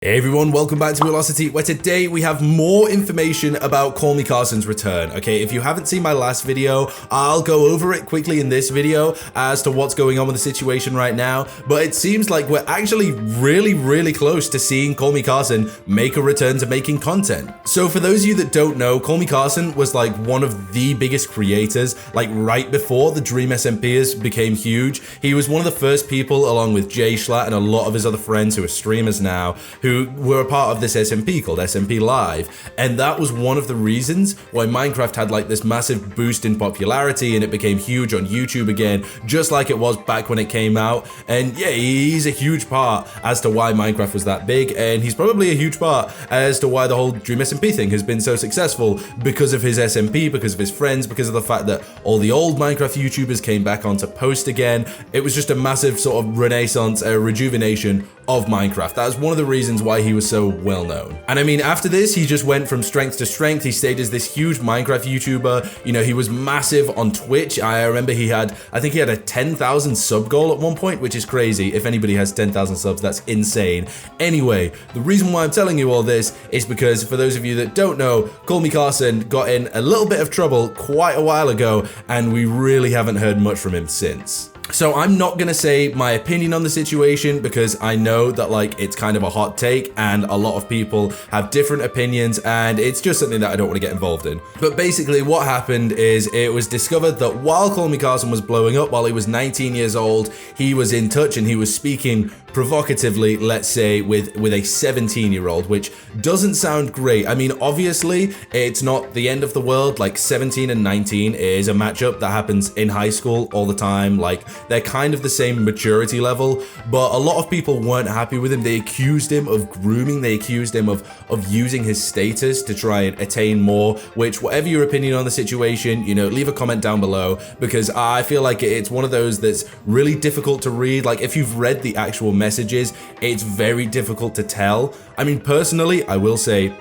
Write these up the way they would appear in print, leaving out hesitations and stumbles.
Hey everyone, welcome back to Boolosity, where today we have more information about CallMeCarson's return. Okay, if you haven't seen my last video, I'll go over it quickly in this video as to what's going on with the situation right now, but it seems like we're actually really close to seeing CallMeCarson make a return to making content. So for those of you that don't know, CallMeCarson was like one of the biggest creators, like right before the Dream SMPers became huge. He was one of the first people, along with Jay Schlatt and a lot of his other friends who are streamers now, who were a part of this SMP called SMP Live, and that was one of the reasons why Minecraft had like this massive boost in popularity and it became huge on YouTube again, just like it was back when it came out. And yeah, he's a huge part as to why Minecraft was that big, and he's probably a huge part as to why the whole Dream SMP thing has been so successful, because of his SMP, because of his friends, because of the fact that all the old Minecraft YouTubers came back on to post again. It was just a massive sort of renaissance, a rejuvenation of Minecraft. That was one of the reasons why he was so well known. And I mean, after this, he just went from strength to strength. He stayed as this huge Minecraft YouTuber. You know, he was massive on Twitch. I remember I think he had a 10,000 sub goal at one point, which is crazy. If anybody has 10,000 subs, that's insane. Anyway, the reason why I'm telling you all this is because for those of you that don't know, CallMeCarson got in a little bit of trouble quite a while ago, and we really haven't heard much from him since. So I'm not gonna say my opinion on the situation, because I know that like it's kind of a hot take and a lot of people have different opinions, and it's just something that I don't want to get involved in. But basically what happened is it was discovered that while CallMeCarson was blowing up, while he was 19 years old, he was in touch and he was speaking provocatively, let's say, with a 17-year-old, which doesn't sound great. I mean, obviously it's not the end of the world. Like 17 and 19 is a matchup that happens in high school all the time. Like they're kind of the same maturity level, but a lot of people weren't happy with him. They accused him of grooming. They accused him of using his status to try and attain more, which, whatever your opinion on the situation, you know, leave a comment down below, because I feel like it's one of those that's really difficult to read. Like if you've read the actual messages, it's very difficult to tell. I mean, personally, I will say,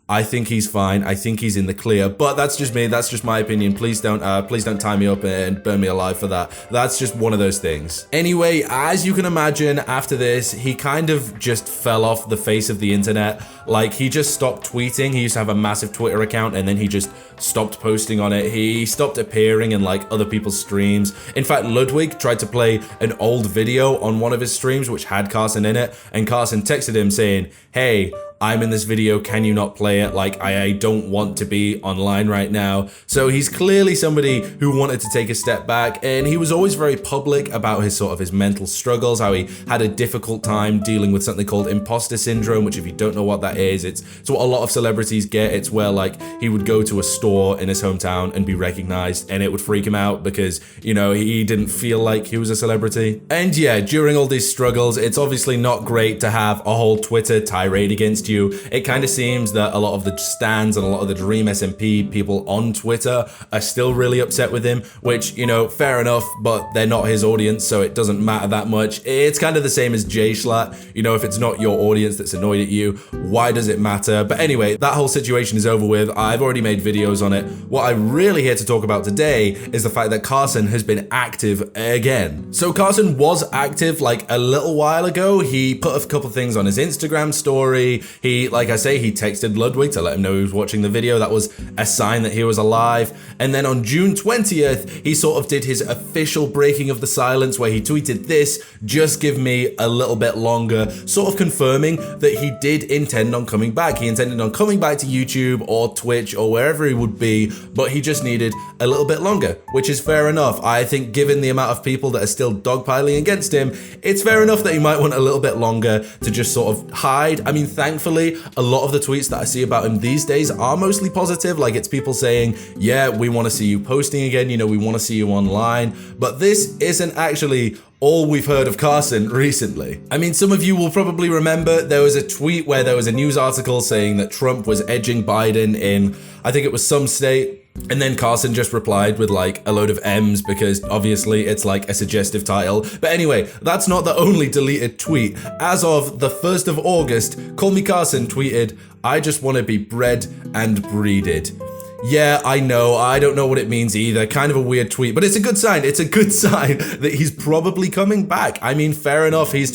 I think he's fine. I think he's in the clear, but that's just me. That's just my opinion. Please don't tie me up and burn me alive for that. That's just one of those things. Anyway, as you can imagine, after this, he kind of just fell off the face of the internet. Like he just stopped tweeting. He used to have a massive Twitter account, and then he just stopped posting on it. He stopped appearing in like other people's streams. In fact, Ludwig tried to play an old video on one of his streams which had Carson in it, and Carson texted him saying, "Hey, I'm in this video, can you not play it? Like, I don't want to be online right now." So he's clearly somebody who wanted to take a step back, and he was always very public about his mental struggles, how he had a difficult time dealing with something called imposter syndrome, which, if you don't know what that is, it's what a lot of celebrities get. It's where like he would go to a store in his hometown and be recognized, and it would freak him out because, you know, he didn't feel like he was a celebrity. And yeah, during all these struggles, it's obviously not great to have a whole Twitter tirade against you. It kind of seems that a lot of the stands and a lot of the Dream SMP people on Twitter are still really upset with him, which, you know, fair enough, but they're not his audience, so it doesn't matter that much. It's kind of the same as Jay Schlatt. You know, if it's not your audience that's annoyed at you, why does it matter? But anyway, that whole situation is over with. I've already made videos on it. What I'm really here to talk about today is the fact that Carson has been active again. So Carson was active like a little while ago. He put a couple things on his Instagram story. He, like I say, he texted Ludwig to let him know he was watching the video. That was a sign that he was alive. And then on June 20th, he sort of did his official breaking of the silence, where he tweeted this: "Just give me a little bit longer," sort of confirming that he did intend on coming back. He intended on coming back to YouTube or Twitch or wherever he would be, but he just needed a little bit longer, which is fair enough. I think given the amount of people that are still dogpiling against him, it's fair enough that he might want a little bit longer to just sort of hide. I mean, thankfully, a lot of the tweets that I see about him these days are mostly positive. Like, it's people saying, yeah, we want to see you posting again, you know, we want to see you online. But this isn't actually all we've heard of Carson recently. I mean, some of you will probably remember there was a tweet where there was a news article saying that Trump was edging Biden in, I think it was some state. And then Carson just replied with like a load of M's, because obviously it's like a suggestive title. But anyway, that's not the only deleted tweet. As of the 1st of August, CallMeCarson tweeted, "I just want to be bred and breeded." Yeah, I know. I don't know what it means either. Kind of a weird tweet, but it's a good sign. It's a good sign that he's probably coming back. I mean, fair enough. He's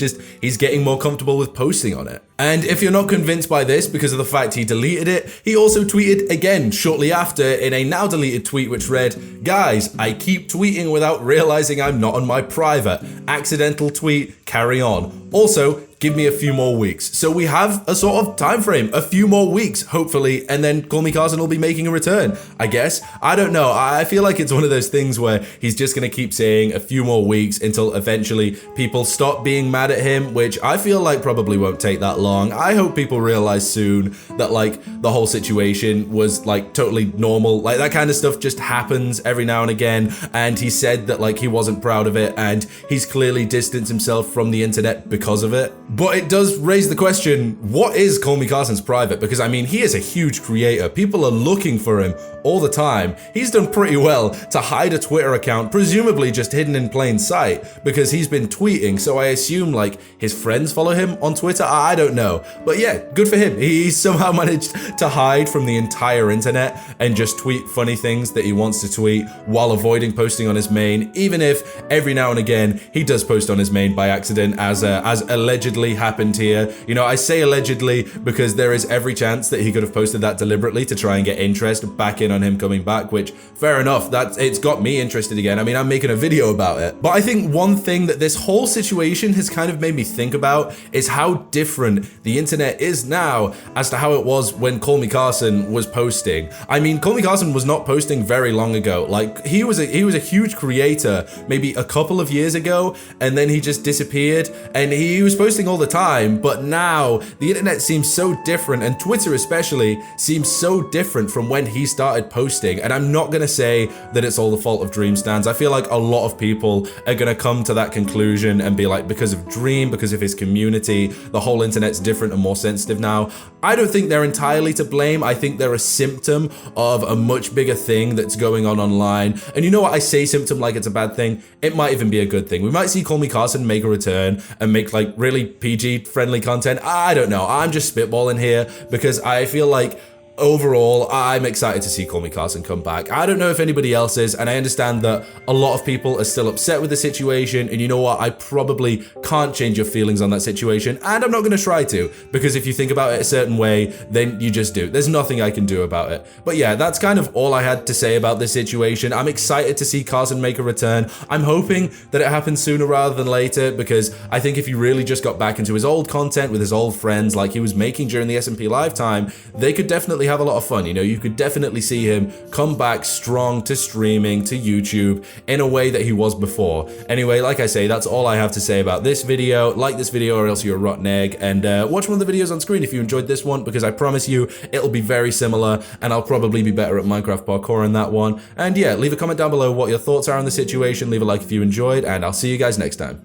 getting more comfortable with posting on it. And if you're not convinced by this because of the fact he deleted it, he also tweeted again shortly after in a now deleted tweet which read, "Guys, I keep tweeting without realizing I'm not on my private. Accidental tweet, carry on. Also, give me a few more weeks." So we have a sort of time frame, a few more weeks, hopefully, and then CallMeCarson will be making a return, I guess. I don't know. I feel like it's one of those things where he's just going to keep saying a few more weeks until eventually people stop being mad at him, which I feel like probably won't take that long. I hope people realize soon that like the whole situation was like totally normal. Like that kind of stuff just happens every now and again. And he said that like he wasn't proud of it and he's clearly distanced himself from the internet because of it. But it does raise the question, what is CallMeCarson's private? Because I mean, he is a huge creator. People are looking for him all the time. He's done pretty well to hide a Twitter account, presumably just hidden in plain sight, because he's been tweeting. So I assume like his friends follow him on Twitter. I don't know. But yeah, good for him. He somehow managed to hide from the entire internet and just tweet funny things that he wants to tweet while avoiding posting on his main, even if every now and again he does post on his main by accident, as allegedly happened here. You know, I say allegedly because there is every chance that he could have posted that deliberately to try and get interest back in on him coming back, which fair enough, it's got me interested again. I mean, I'm making a video about it. But I think one thing that this whole situation has kind of made me think about is how different the internet is now as to how it was when CallMeCarson was posting. I mean, CallMeCarson was not posting very long ago. Like he was a huge creator maybe a couple of years ago, and then he just disappeared, and he was posting all the time. But now the internet seems so different, and Twitter especially seems so different from when he started posting. And I'm not gonna say that it's all the fault of Dream Stands. I feel like a lot of people are gonna come to that conclusion and be like, because of Dream, because of his community, the whole internet's different and more sensitive now. I don't think they're entirely to blame. I think they're a symptom of a much bigger thing that's going on online. And you know what? I say symptom like it's a bad thing. It might even be a good thing. We might see CallMeCarson make a return and make like really PG friendly content. I don't know. I'm just spitballing here because I feel like overall, I'm excited to see CallMeCarson come back. I don't know if anybody else is, and I understand that a lot of people are still upset with the situation, and you know what? I probably can't change your feelings on that situation, and I'm not going to try to, because if you think about it a certain way, then you just do. There's nothing I can do about it. But yeah, that's kind of all I had to say about this situation. I'm excited to see Carson make a return. I'm hoping that it happens sooner rather than later, because I think if he really just got back into his old content with his old friends like he was making during the SMP Live time, they could definitely have a lot of fun. You know, you could definitely see him come back strong to streaming, to YouTube, in a way that he was before. Anyway, like I say, that's all I have to say about this video. Like this video or else you're a rotten egg, and watch one of the videos on screen if you enjoyed this one, because I promise you it'll be very similar, and I'll probably be better at Minecraft parkour in that one. And yeah, leave a comment down below what your thoughts are on the situation, leave a like if you enjoyed, and I'll see you guys next time.